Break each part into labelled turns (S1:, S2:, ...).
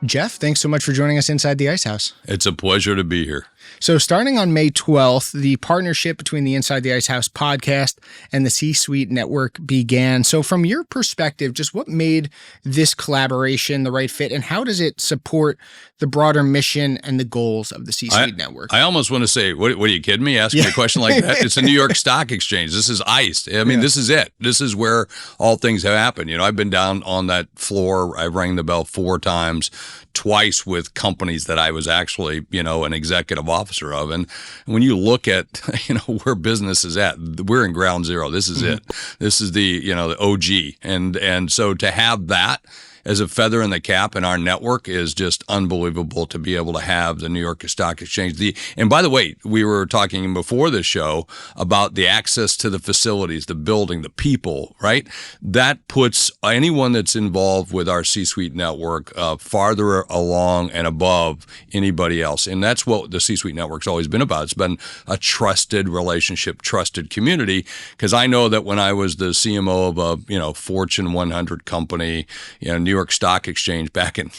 S1: Jeff, thanks so much for joining us inside the Ice House.
S2: It's a pleasure to be here.
S1: So starting on May 12th, the partnership between the Inside the Ice House podcast and the C-Suite Network began. So from your perspective, just what made this collaboration the right fit, and how does it support the broader mission and the goals of the C-Suite Network?
S2: I almost want to say, what are you kidding me? Asking me a question like that? It's the New York Stock Exchange. This is ICE. I mean, This is it. This is where all things have happened. I've been down on that floor. I've rang the bell 4 times. Twice with companies that I was actually, an executive officer of. And when you look at, where business is at, we're in ground zero. This is it. This is the OG. And so to have that as a feather in the cap in our network is just unbelievable to be able to have the New York Stock Exchange. And by the way, we were talking before the show about the access to the facilities, the building, the people, right? That puts anyone that's involved with our C-Suite network farther along and above anybody else. And that's what the C-Suite network's always been about. It's been a trusted relationship, trusted community, because I know that when I was the CMO of a, Fortune 100 company, New York Stock Exchange back in,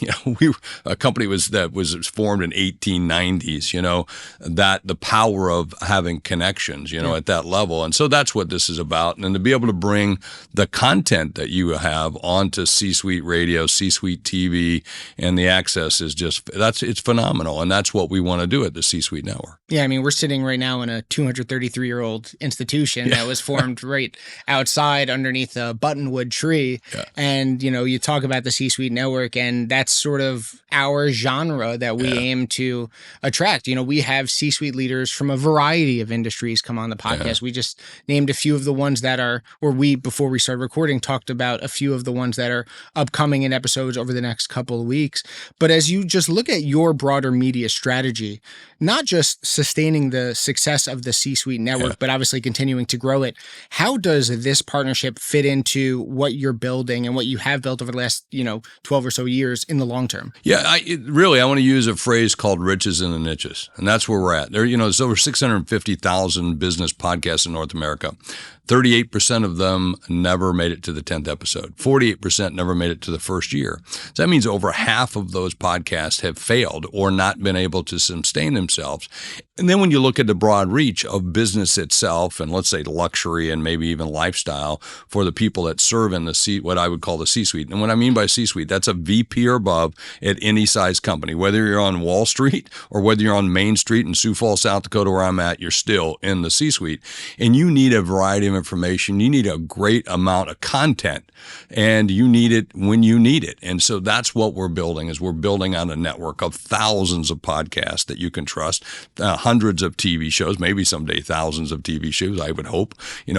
S2: a company that was formed in 1890s, that the power of having connections, at that level. And so that's what this is about. And to be able to bring the content that you have onto C-Suite Radio, C-Suite TV, and the access is it's phenomenal. And that's what we want to do at the C-Suite Network.
S1: Yeah, I mean, we're sitting right now in a 233-year-old institution that was formed right outside underneath a buttonwood tree. Yeah. And, you talk about the C-Suite Network, and that's sort of our genre that we aim to attract. We have C-Suite leaders from a variety of industries come on the podcast. We just named a few of the ones that are, before we started recording, talked about a few of the ones that are upcoming in episodes over the next couple of weeks. But as you just look at your broader media strategy, not just sustaining the success of the C-Suite Network, but obviously continuing to grow it, how does this partnership fit into what you're building and what you have built over the last, 12 or so years in the long term?
S2: Yeah, I want to use a phrase called riches in the niches. And that's where we're at. There's over 650,000 business podcasts in North America. 38% of them never made it to the 10th episode. 48% never made it to the first year. So that means over half of those podcasts have failed or not been able to sustain themselves. And then when you look at the broad reach of business itself, and let's say luxury and maybe even lifestyle for the people that serve in what I would call the C-Suite. And what I mean by C-Suite, that's a VP or above at any size company. Whether you're on Wall Street or whether you're on Main Street in Sioux Falls, South Dakota, where I'm at, you're still in the C-Suite. And you need a variety of information. You need a great amount of content, and you need it when you need it. And so that's what we're building, is we're building on a network of thousands of podcasts that you can trust, hundreds of TV shows, maybe someday thousands of TV shows, I would hope,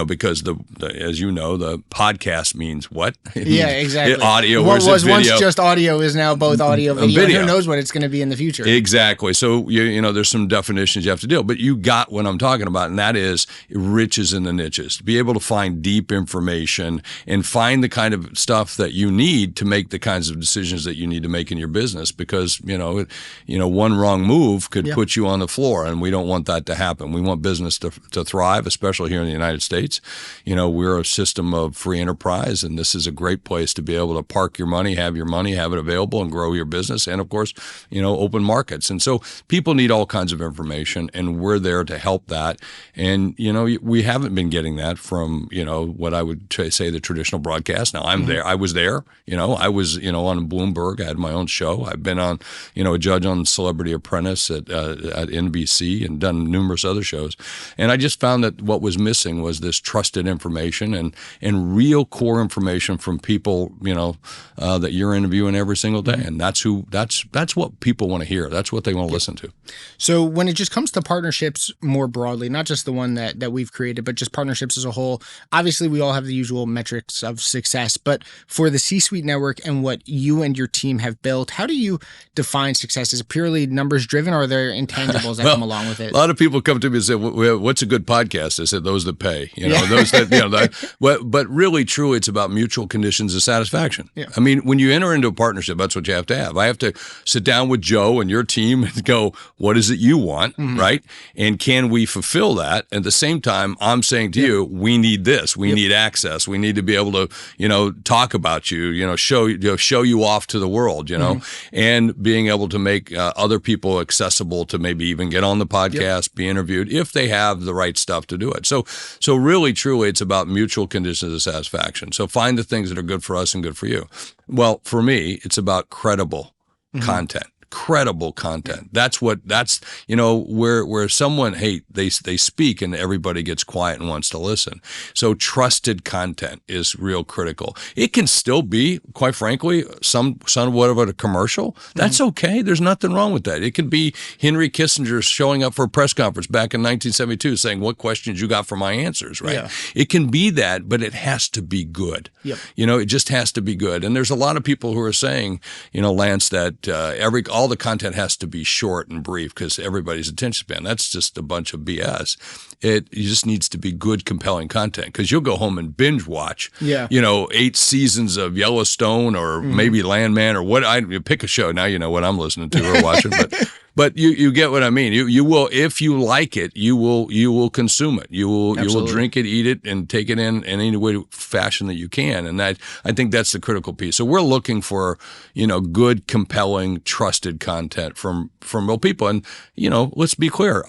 S2: because as you know, the podcast means what?
S1: Exactly.
S2: Audio.
S1: What was
S2: video.
S1: Once just audio is now both audio and video. Who knows what it's going to be in the future?
S2: Exactly. So, there's some definitions you have to deal, but you got what I'm talking about, and that is riches in the niches. Be able to find deep information and find the kind of stuff that you need to make the kinds of decisions that you need to make in your business, because, one wrong move could put you on the floor, and we don't want that to happen. We want business to thrive, especially here in the United States. We're a system of free enterprise, and this is a great place to be able to park your money, have it available, and grow your business, and of course, open markets. And so people need all kinds of information, and we're there to help that. And, we haven't been getting that from, what I would say the traditional broadcast. Now I'm there. I was there, I was, on Bloomberg. I had my own show. I've been on, a judge on Celebrity Apprentice at NBC and done numerous other shows. And I just found that what was missing was this trusted information and real core information from people, that you're interviewing every single day. And that's what people want to hear. That's what they want to listen to.
S1: So when it just comes to partnerships more broadly, not just the one that we've created, but just partnerships as a whole, obviously we all have the usual metrics of success, but for the C-Suite Network and what you and your team have built, how do you define success? Is it purely numbers driven, or are there intangibles that come along with it?
S2: A lot of people come to me and say, what's a good podcast? I said, those that pay, those that, but really, truly, it's about mutual conditions of satisfaction. Yeah. I mean, when you enter into a partnership, that's what you have to have. I have to sit down with Joe and your team and go, what is it you want, right? And can we fulfill that? At the same time, I'm saying to you, we need this, we need access, we need to be able to, talk about you, show you off to the world, and being able to make other people accessible to maybe even get on the podcast, be interviewed if they have the right stuff to do it. So really, truly, it's about mutual conditions of satisfaction. So find the things that are good for us and good for you. Well, for me, it's about credible content. Credible content. That's where someone, they speak and everybody gets quiet and wants to listen. So trusted content is real critical. It can still be, quite frankly, somewhat of a commercial. That's okay. There's nothing wrong with that. It can be Henry Kissinger showing up for a press conference back in 1972 saying, what questions you got for my answers, right? Yeah. It can be that, but it has to be good. Yep. It just has to be good. And there's a lot of people who are saying, Lance, that all the content has to be short and brief because everybody's attention span. That's just a bunch of BS. It just needs to be good, compelling content because you'll go home and binge watch, 8 seasons of Yellowstone or maybe Landman or you pick a show. Now you know what I'm listening to or watching, but you get what I mean. You will, if you like it, you will consume it. You will drink it, eat it, and take it in any way fashion that you can. And I think that's the critical piece. So we're looking for good, compelling, trusted content from real people. And let's be clear,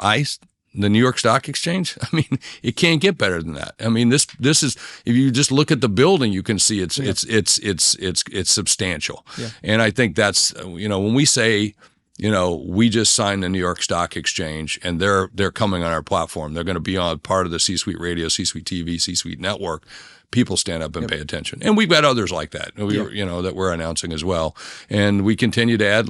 S2: the New York Stock Exchange, it can't get better than that. This is, if you just look at the building, you can see it's substantial. Yeah. And I think that's, when we say, we just signed the New York Stock Exchange and they're coming on our platform. They're going to be on part of the C-Suite Radio, C-Suite TV, C-Suite Network. People stand up and pay attention. And we've got others like that, that we're announcing as well. And we continue to add,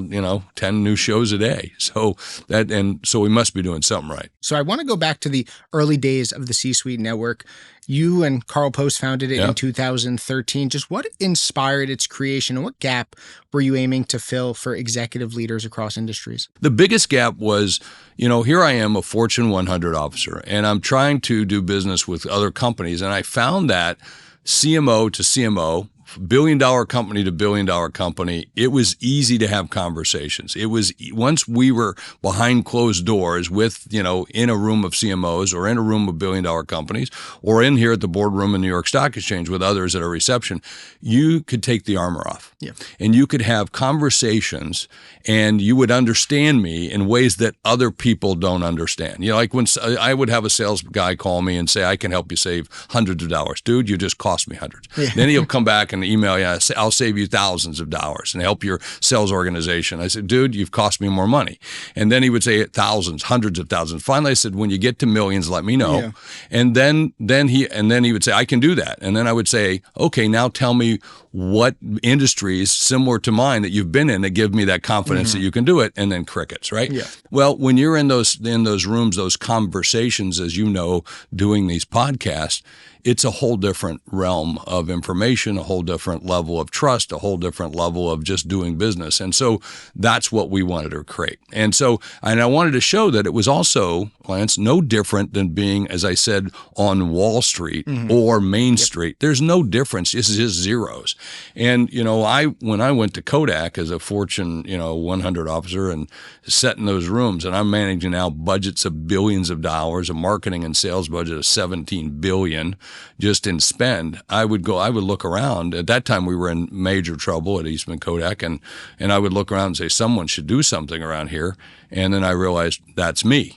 S2: 10 new shows a day. So we must be doing something right.
S1: So I want to go back to the early days of the C-Suite Network. You and Carl Post founded it in 2013. Just what inspired its creation and what gap were you aiming to fill for executive leaders across industries?
S2: The biggest gap was, here I am, a Fortune 100 officer, and I'm trying to do business with other companies. And I found that CMO to CMO, billion-dollar company to billion-dollar company, it was easy to have conversations. It was, once we were behind closed doors with, in a room of CMOs or in a room of billion-dollar companies or in here at the boardroom in New York Stock Exchange with others at a reception, you could take the armor off. Yeah. And you could have conversations and you would understand me in ways that other people don't understand. Like when I would have a sales guy call me and say, I can help you save hundreds of dollars. Dude, you just cost me hundreds. Yeah. Then he'll come back and email you, I'll save you thousands of dollars and help your sales organization. I said, dude, you've cost me more money. And then he would say thousands, hundreds of thousands. Finally, I said, when you get to millions, let me know. Yeah. And then he would say, I can do that. And then I would say, okay, now tell me what industries similar to mine that you've been in that give me that confidence that you can do it. And then crickets, right? Yeah. Well, when you're in those rooms, those conversations, as you know, doing these podcasts, it's a whole different realm of information, a whole different level of trust, a whole different level of just doing business. And so that's what we wanted to create. And I wanted to show that it was also, Lance, no different than being, as I said, on Wall Street or Main Street. There's no difference. It's just zeros. And, when I went to Kodak as a Fortune, 100 officer and sat in those rooms, and I'm managing now budgets of billions of dollars, a marketing and sales budget of $17 billion just in spend, I would look around. At that time, we were in major trouble at Eastman Kodak, and I would look around and say, someone should do something around here. And then I realized that's me.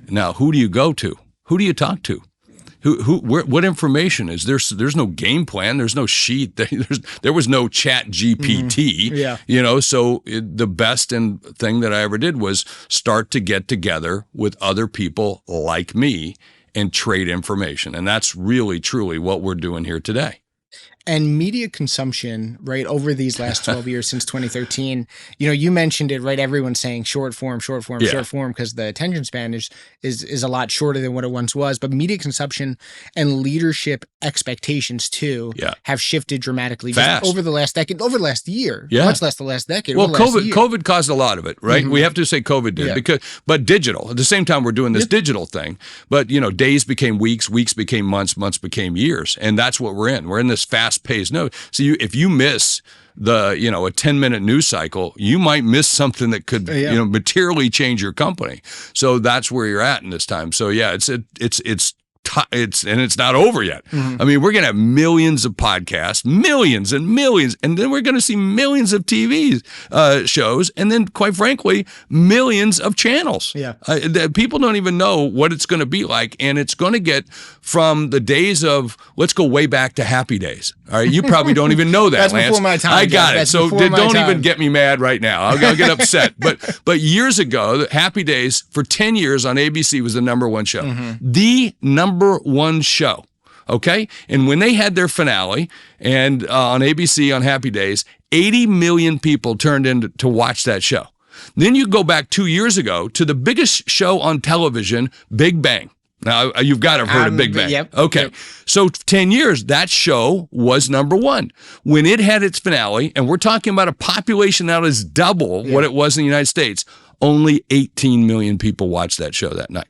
S2: Now, who do you go to? Who do you talk to? What information is there? There's no game plan. There's no sheet. There was no Chat GPT. So the best thing that I ever did was start to get together with other people like me and trade information. And that's really, truly what we're doing here today.
S1: And media consumption, right, over these last 12 years since 2013, you mentioned it, right? Everyone's saying short form, because the attention span is a lot shorter than what it once was. But media consumption and leadership expectations too have shifted dramatically just over the last decade, over the last year, much less the last decade.
S2: Well, COVID caused a lot of it, right? We have to say COVID did but digital. At the same time, we're doing this digital thing. But days became weeks, weeks became months, months became years, and that's what we're in. We're in this fast pace. No, so if you miss a 10-minute news cycle, you might miss something that could materially change your company. So that's where you're at in this time. So it's it's not over yet. I mean, we're going to have millions of podcasts, millions and millions, and then we're going to see millions of TV shows, and then, quite frankly, millions of channels.
S1: Yeah.
S2: People don't even know what it's going to be like, and it's going to get from the days of, let's go way back to Happy Days. All right, you probably don't even know that,
S1: That's
S2: Lance.
S1: before my time.
S2: I got
S1: That's
S2: it. So
S1: before my
S2: don't
S1: time.
S2: even get me mad right now. I'll get upset. But years ago, the Happy Days for 10 years on ABC was the number one show. The number one show. Okay? And when they had their finale and on ABC on Happy Days, 80 million people turned in to watch that show. Then you go back 2 years ago to the biggest show on television, Big Bang. Now, you've got to have heard of Big Bang.
S1: Yep.
S2: Okay.
S1: Yep.
S2: So 10 years, that show was number one. When it had its finale, and we're talking about a population that is double what it was in the United States, only 18 million people watched that show that night.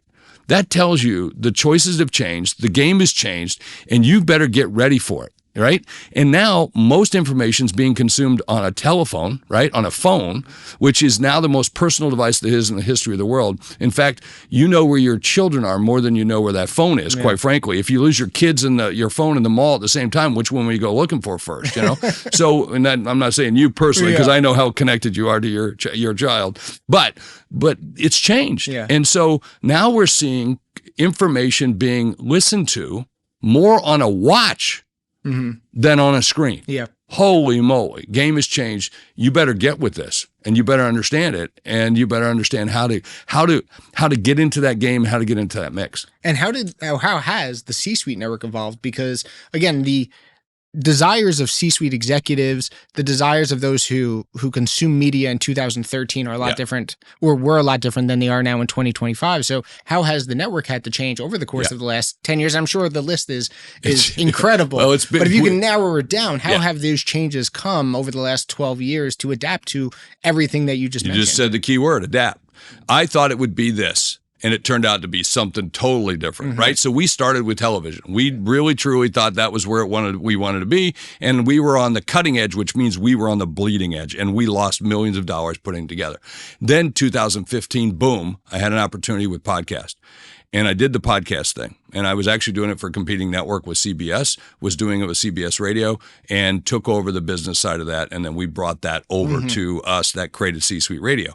S2: That tells you the choices have changed, the game has changed, and you better get ready for it. Right? And now most information is being consumed on a telephone, right? On a phone, which is now the most personal device there is in the history of the world. In fact, you know where your children are more than you know where that phone is, quite frankly. If you lose your kids and your phone in the mall at the same time, which one will you go looking for first, you know? So, and that, I'm not saying you personally, because I know how connected you are to your child, but it's changed.
S1: Yeah.
S2: And so now we're seeing information being listened to more on a watch than on a screen.
S1: Yeah.
S2: Holy moly. Game has changed. You better get with this, and you better understand it, and you better understand how to get into that game, how to get into that mix.
S1: And how has the C-suite network evolved? Because again, the desires of C-suite executives, the desires of those who consume media in 2013 are a lot different, or were a lot different than they are now in 2025. So how has the network had to change over the course of the last 10 years? I'm sure the list is incredible.
S2: Well,
S1: but if you can narrow it down, how have those changes come over the last 12 years to adapt to everything that you just mentioned?
S2: You just said the key word, adapt. I thought it would be this, and it turned out to be something totally different, right? So we started with television. We really, truly thought that was where we wanted to be, and we were on the cutting edge, which means we were on the bleeding edge, and we lost millions of dollars putting it together. Then 2015, boom, I had an opportunity with podcast. And I did the podcast thing. And I was actually doing it for a competing network with CBS, was doing it with CBS Radio, and took over the business side of that. And then we brought that over to us. That created C-Suite Radio.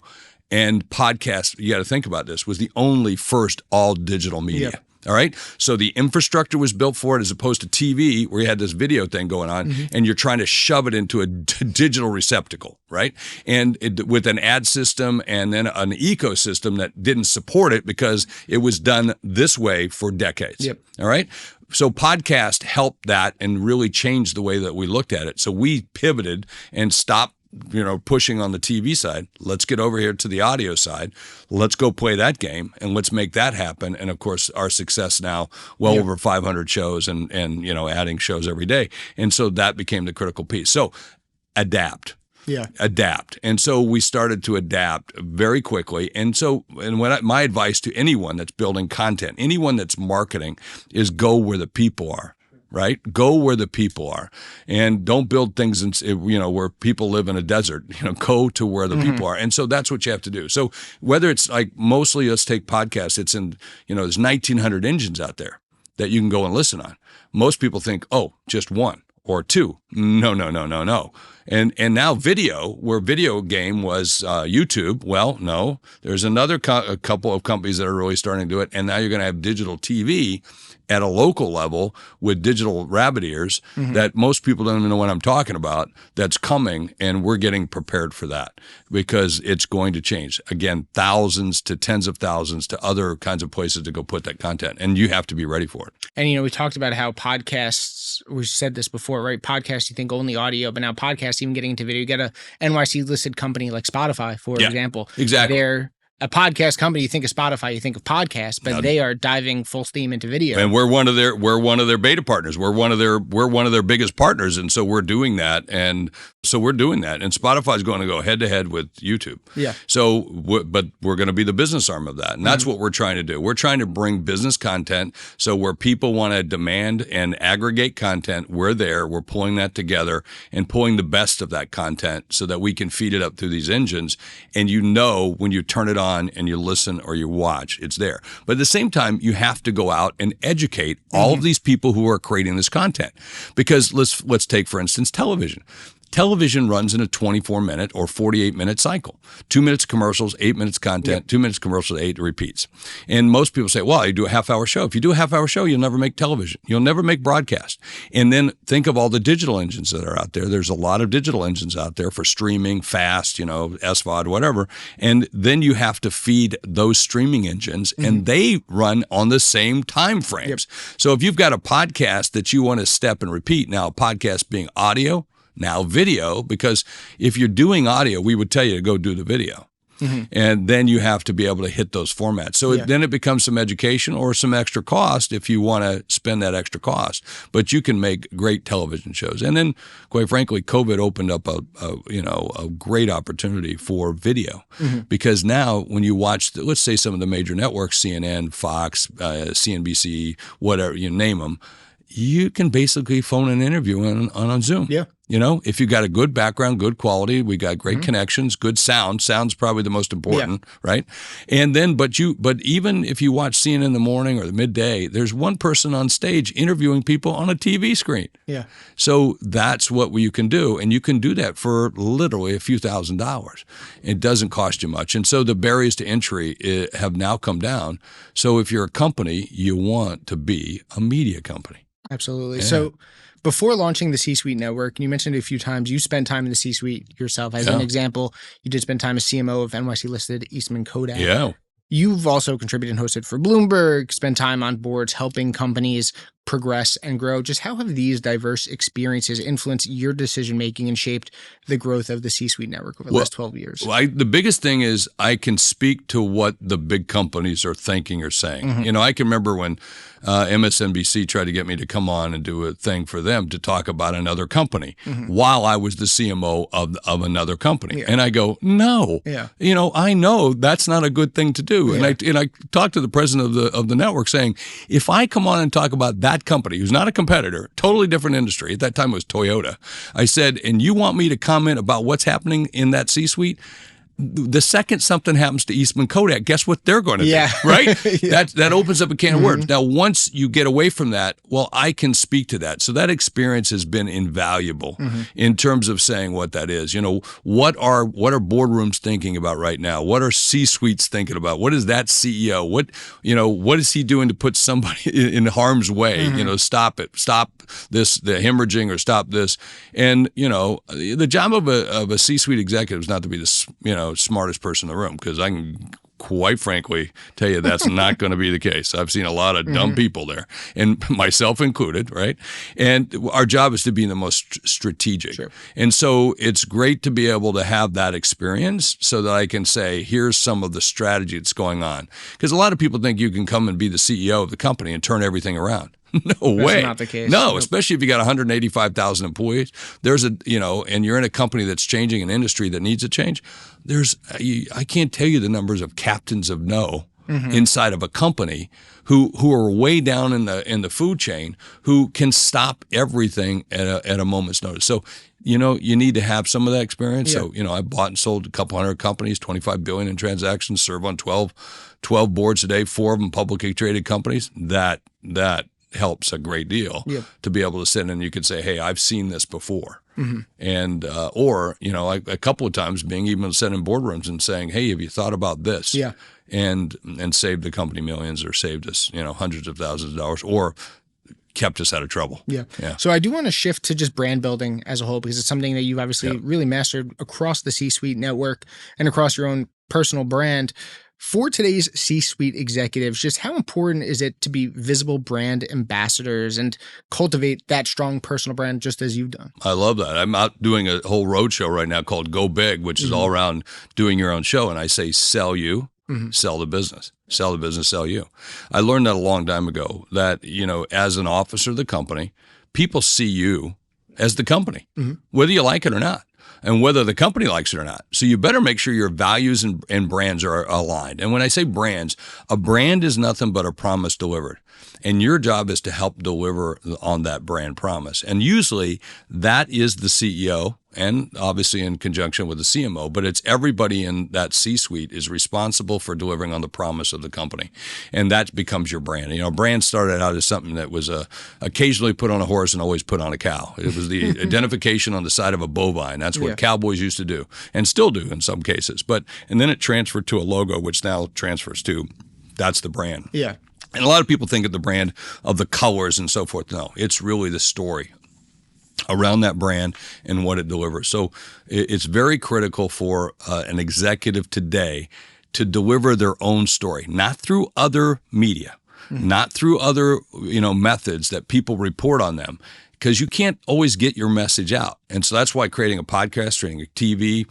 S2: And podcast, you got to think about this, was the only first all digital media.
S1: Yep.
S2: All right. So the infrastructure was built for it, as opposed to TV, where you had this video thing going on, and you're trying to shove it into a digital receptacle, right? And with an ad system and then an ecosystem that didn't support it because it was done this way for decades.
S1: Yep.
S2: All right. So podcast helped that and really changed the way that we looked at it. So we pivoted and stopped pushing on the TV side. Let's get over here to the audio side. Let's go play that game and let's make that happen. And of course, our success now, over 500 shows and adding shows every day. And so that became the critical piece. So adapt. Yeah. Adapt. And so we started to adapt very quickly. And my advice to anyone that's building content, anyone that's marketing, is go where the people are. Right? Go where the people are, and don't build things where people live in a desert. Go to where the people are. And so that's what you have to do. So whether it's like, mostly let's take podcasts, it's in, there's 1,900 engines out there that you can go and listen on. Most people think, oh, just one or two. No. And now video, where video game was YouTube. Well, no, there's a couple of companies that are really starting to do it. And now you're going to have digital TV at a local level with digital rabbit ears that most people don't even know what I'm talking about, that's coming, and we're getting prepared for that because it's going to change. Again, thousands to tens of thousands to other kinds of places to go put that content, and you have to be ready for it.
S1: And, we talked about how podcasts, we said this before, right? Podcasts, you think only audio, but now podcasts, even getting into video. You get a NYC listed company like Spotify, for example.
S2: Exactly.
S1: They're a podcast company. You think of Spotify, you think of podcasts, but they are diving full steam into video.
S2: And we're one of their beta partners. We're one of their biggest partners, and so we're doing that. And So we're doing that, and Spotify's going to go head to head with YouTube.
S1: Yeah.
S2: So, but we're going to be the business arm of that, and that's what we're trying to do. We're trying to bring business content. So where people want to demand and aggregate content, we're there. We're pulling that together and pulling the best of that content so that we can feed it up through these engines. And when you turn it on and you listen or you watch, it's there. But at the same time, you have to go out and educate all of these people who are creating this content, because let's take, for instance, television. Television runs in a 24-minute or 48-minute cycle. 2 minutes commercials, 8 minutes content, 2 minutes commercials, 8 repeats. And most people say, well, you do a half-hour show. If you do a half-hour show, you'll never make television. You'll never make broadcast. And then think of all the digital engines that are out there. There's a lot of digital engines out there for streaming, fast, SVOD, whatever. And then you have to feed those streaming engines, and they run on the same time frames. So if you've got a podcast that you want to step and repeat, now a podcast being audio, now video, because if you're doing audio, we would tell you to go do the video. And then you have to be able to hit those formats. So then it becomes some education or some extra cost if you want to spend that extra cost. But you can make great television shows. And then, quite frankly, COVID opened up a great opportunity for video, because now when you watch, let's say some of the major networks, CNN, Fox, CNBC, whatever, you name them, you can basically phone an interview on Zoom.
S1: Yeah.
S2: If you got a good background, good quality, we got great connections, good sound. Sound's probably the most important, right? And then, but even if you watch CNN in the morning or the midday, there's one person on stage interviewing people on a TV screen.
S1: Yeah.
S2: So that's what you can do, and you can do that for literally a few $1,000s. It doesn't cost you much, and so the barriers to entry have now come down. So if you're a company, you want to be a media company.
S1: Absolutely.
S2: Yeah.
S1: So before launching the C-Suite Network, and you mentioned it a few times, you spent time in the C-Suite yourself. As an example, you did spend time as CMO of NYC-listed Eastman Kodak.
S2: Yeah.
S1: You've also contributed and hosted for Bloomberg, spent time on boards helping companies progress and grow. Just how have these diverse experiences influenced your decision-making and shaped the growth of the C-Suite Network over the last 12 years?
S2: Well, the biggest thing is I can speak to what the big companies are thinking or saying. I can remember when MSNBC tried to get me to come on and do a thing for them to talk about another company while I was the CMO of another company. And I go, no, I know that's not a good thing to do. And I talked to the president of the network saying, if I come on and talk about that company, who's not a competitor, totally different industry, at that time it was Toyota, I said, and you want me to comment about what's happening in that C-suite? The second something happens to Eastman Kodak, guess what they're going to do, right? That opens up a can of worms. Now, once you get away from that, well, I can speak to that. So that experience has been invaluable in terms of saying what that is. What are boardrooms thinking about right now? What are C-suites thinking about? What is that CEO? What is he doing to put somebody in harm's way? Stop it. Stop this, the hemorrhaging, or stop this. And, the job of a C-suite executive is not to be this, smartest person in the room, because I can quite frankly tell you that's not going to be the case. I've seen a lot of dumb people there, and myself included, right? And our job is to be the most strategic. Sure. And so it's great to be able to have that experience so that I can say, here's some of the strategy that's going on. Because a lot of people think you can come and be the CEO of the company and turn everything around. No way.
S1: That's not the case.
S2: No, nope. Especially if you got 185,000 employees. There's and you're in a company that's changing an industry that needs a change. I can't tell you the numbers of captains of no inside of a company who are way down in the food chain, who can stop everything at a moment's notice. So, you need to have some of that experience. Yeah. So, I bought and sold a couple hundred companies, $25 billion in transactions, serve on 12 boards today, 4 of them publicly traded companies. That helps a great deal to be able to sit and you can say, hey, I've seen this before. And or a couple of times being even sitting in boardrooms and saying, hey, have you thought about this? And saved the company millions, or saved us hundreds of thousands of dollars, or kept us out of trouble. Yeah.
S1: So I do want to shift to just brand building as a whole, because it's something that you've obviously really mastered across the C-Suite network and across your own personal brand. For today's C-suite executives, just how important is it to be visible brand ambassadors and cultivate that strong personal brand just as you've done?
S2: I love that. I'm out doing a whole road show right now called Go Big, which is all around doing your own show. And I say, sell you, sell the business. Sell the business, sell you. I learned that a long time ago that, as an officer of the company, people see you as the company, whether you like it or not. and whether the company likes it or not. So you better make sure your values and brands are aligned. And when I say brands, a brand is nothing but a promise delivered. And your job is to help deliver on that brand promise. And usually that is the CEO, and obviously in conjunction with the CMO, but it's everybody in that C-suite is responsible for delivering on the promise of the company. And that becomes your brand. You know, brand started out as something that was occasionally put on a horse and always put on a cow. It was the identification on the side of a bovine. That's what cowboys used to do and still do in some cases. And then it transferred to a logo, which now transfers to, that's the brand.
S1: Yeah.
S2: And a lot of people think of the brand of the colors and so forth. No, it's really the story around that brand and what it delivers. So it's very critical for an executive today to deliver their own story, not through other media, not through other methods that people report on them, because you can't always get your message out. And so that's why creating a podcast, creating a TV,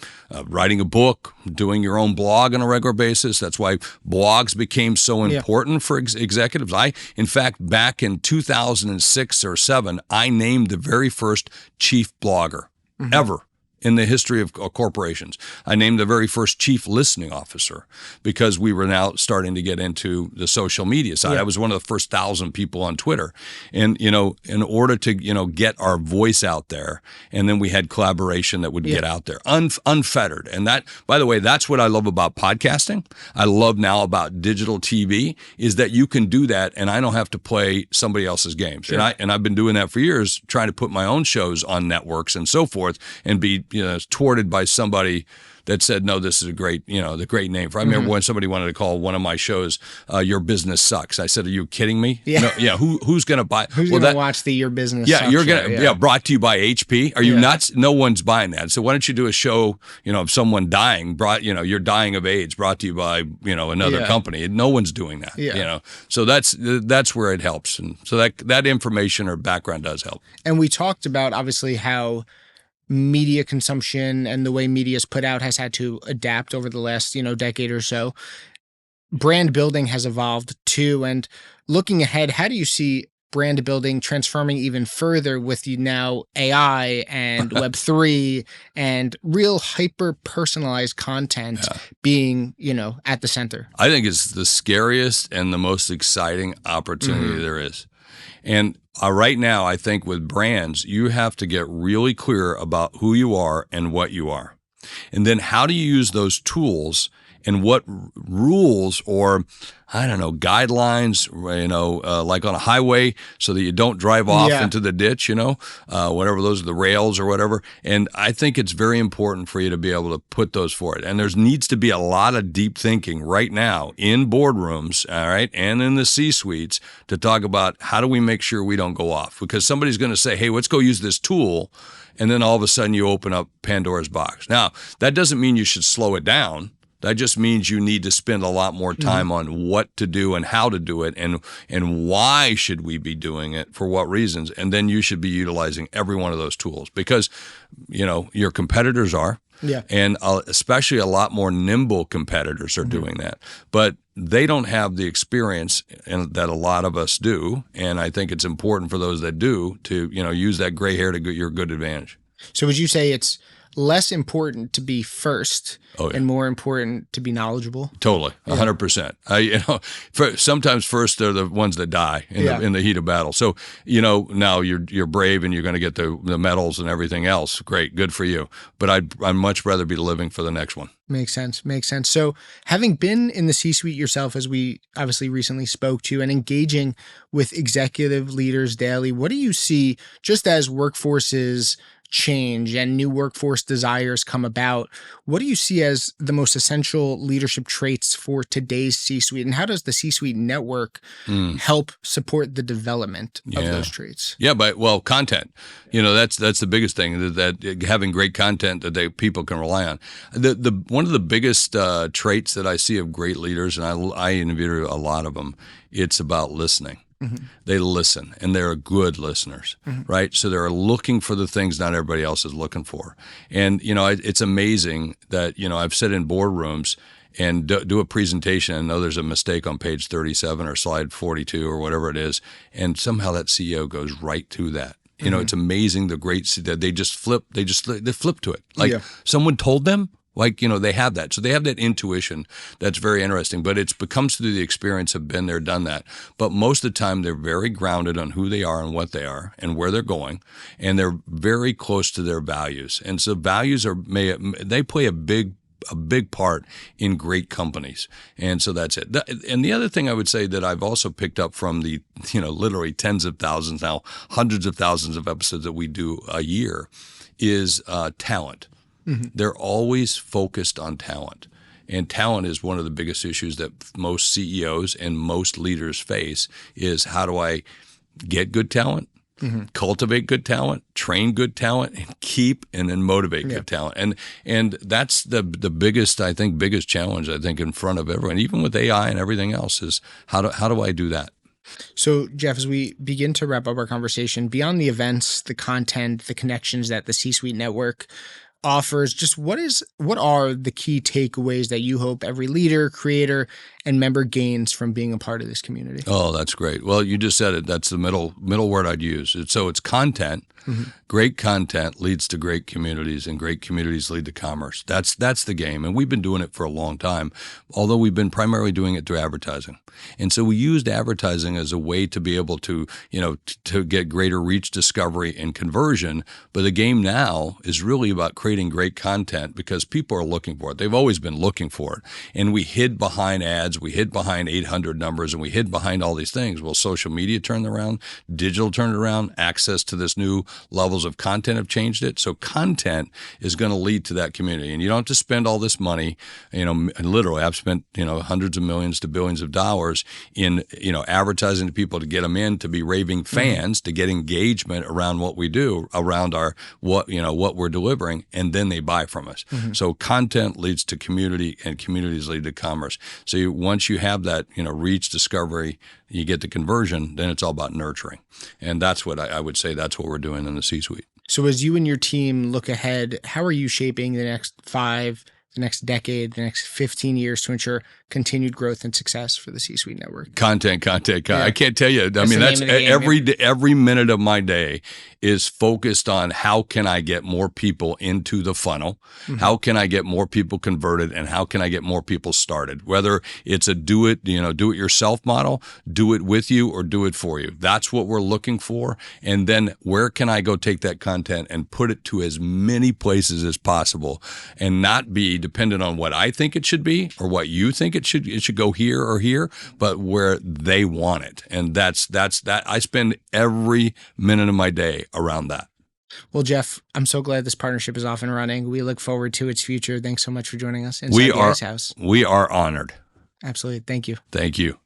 S2: writing a book, doing your own blog on a regular basis, that's why blogs became so important for executives. In fact, back in 2006 or 7, I named the very first chief blogger ever in the history of corporations. I named the very first chief listening officer because we were now starting to get into the social media side. I was one of the first 1,000 people on Twitter. And, in order to, get our voice out there, and then we had collaboration that would get out there, unfettered. And that, by the way, that's what I love about podcasting. I love now about digital TV is that you can do that and I don't have to play somebody else's games. Sure. And I've been doing that for years, trying to put my own shows on networks and so forth and be thwarted by somebody that said, no, this is a great, the great name for. I remember when somebody wanted to call one of my shows, Your Business Sucks. I said, are you kidding me?
S1: Yeah.
S2: No, who's going to buy?
S1: Who's going to watch the Your Business Sucks
S2: you're going to, brought to you by HP. Are you nuts? No one's buying that. So why don't you do a show, of someone dying, you're dying of AIDS, brought to you by, another company. No one's doing that, So that's where it helps. And so that information or background does help.
S1: And we talked about, obviously, how media consumption and the way media is put out has had to adapt over the last, decade or so. Brand building has evolved too. And looking ahead, how do you see brand building transforming even further with now AI and Web3 and real hyper-personalized content being, at the center?
S2: I think it's the scariest and the most exciting opportunity there is. And right now, I think with brands, you have to get really clear about who you are and what you are. And then how do you use those tools and what rules or, guidelines, like on a highway so that you don't drive off into the ditch, whatever those are, the rails or whatever. And I think it's very important for you to be able to put those forward. And there needs to be a lot of deep thinking right now in boardrooms, all right, and in the C-suites to talk about how do we make sure we don't go off? Because somebody's going to say, hey, let's go use this tool. And then all of a sudden you open up Pandora's box. Now, that doesn't mean you should slow it down. That just means you need to spend a lot more time on what to do and how to do it and why should we be doing it, for what reasons. And then you should be utilizing every one of those tools because, your competitors are. Yeah. And especially a lot more nimble competitors are doing that. But they don't have the experience that a lot of us do. And I think it's important for those that do to, use that gray hair to your good advantage.
S1: So would you say it's less important to be first and more important to be knowledgeable?
S2: Totally, 100%. Sometimes first they're the ones that die in the heat of battle. So, now you're brave and you're going to get the medals and everything else. Great, good for you. But I'd much rather be living for the next one.
S1: Makes sense. So having been in the C-suite yourself, as we obviously recently spoke to, and engaging with executive leaders daily, what do you see just as workforces change and new workforce desires come about? What do you see as the most essential leadership traits for today's C-suite? And how does the C-suite network help support the development of those traits?
S2: Yeah, content. That's the biggest thing, that having great content that people can rely on. The one of the biggest traits that I see of great leaders, and I interview a lot of them, it's about listening. They listen, and they're good listeners, right? So they're looking for the things not everybody else is looking for. And, it's amazing that, I've sat in boardrooms and do a presentation and know there's a mistake on page 37 or slide 42 or whatever it is, and somehow that CEO goes right to that. You know, it's amazing the great that they flip to it. Like someone told them. Like, you know, they have that. So they have that intuition that's very interesting. But it becomes through the experience of been there, done that. But most of the time, they're very grounded on who they are and what they are and where they're going. And they're very close to their values. And so values they play a big part in great companies. And so that's it. And the other thing I would say that I've also picked up from the, you know, literally tens of thousands, now hundreds of thousands of episodes that we do a year is talent. They're always focused on talent. And talent is one of the biggest issues that most CEOs and most leaders face is how do I get good talent, cultivate good talent, train good talent, and keep and then motivate good talent. And that's the biggest challenge I think in front of everyone, even with AI and everything else is how do I do that?
S1: So, Jeff, as we begin to wrap up our conversation, beyond the events, the content, the connections that the C-Suite Network offers, just what are the key takeaways that you hope every leader, creator, and member gains from being a part of this community?
S2: Oh, that's great. Well, you just said it. That's the middle word I'd use. So it's content. Great content leads to great communities, and great communities lead to commerce. That's the game, and we've been doing it for a long time, although we've been primarily doing it through advertising. And so we used advertising as a way to be able to, you know, to get greater reach, discovery, and conversion. But the game now is really about creating great content because people are looking for it. They've always been looking for it. And we hid behind ads, we hid behind 800 numbers, and we hid behind all these things. Well, social media turned around, digital turned around, access to this new levels of content have changed it. So content is going to lead to that community. And you don't have to spend all this money. You know, literally, I've spent, you know, hundreds of millions to billions of dollars in, you know, advertising to people to get them in, to be raving fans, to get engagement around what we do, around what we're delivering, and then they buy from us. So content leads to community, and communities lead to commerce. So once you have that, you know, reach, discovery, you get the conversion, then it's all about nurturing. And that's what I would say that's what we're doing in the C-suite.
S1: So as you and your team look ahead, how are you shaping the next 5, the next decade, the next 15 years to ensure continued growth and success for the C-Suite Network?
S2: Content. Yeah. I can't tell you. I mean, that's every minute of my day is focused on how can I get more people into the funnel? How can I get more people converted? And how can I get more people started? Whether it's a do it yourself model, do it with you, or do it for you. That's what we're looking for. And then where can I go take that content and put it to as many places as possible and not be dependent on what I think it should be or what you think it should go here or here, but where they want it. And that's that. I spend every minute of my day around that.
S1: Well, Jeff, I'm so glad this partnership is off and running. We look forward to its future. Thanks so much for joining us inside the Ice House.
S2: We are honored.
S1: Absolutely. Thank you.
S2: Thank you.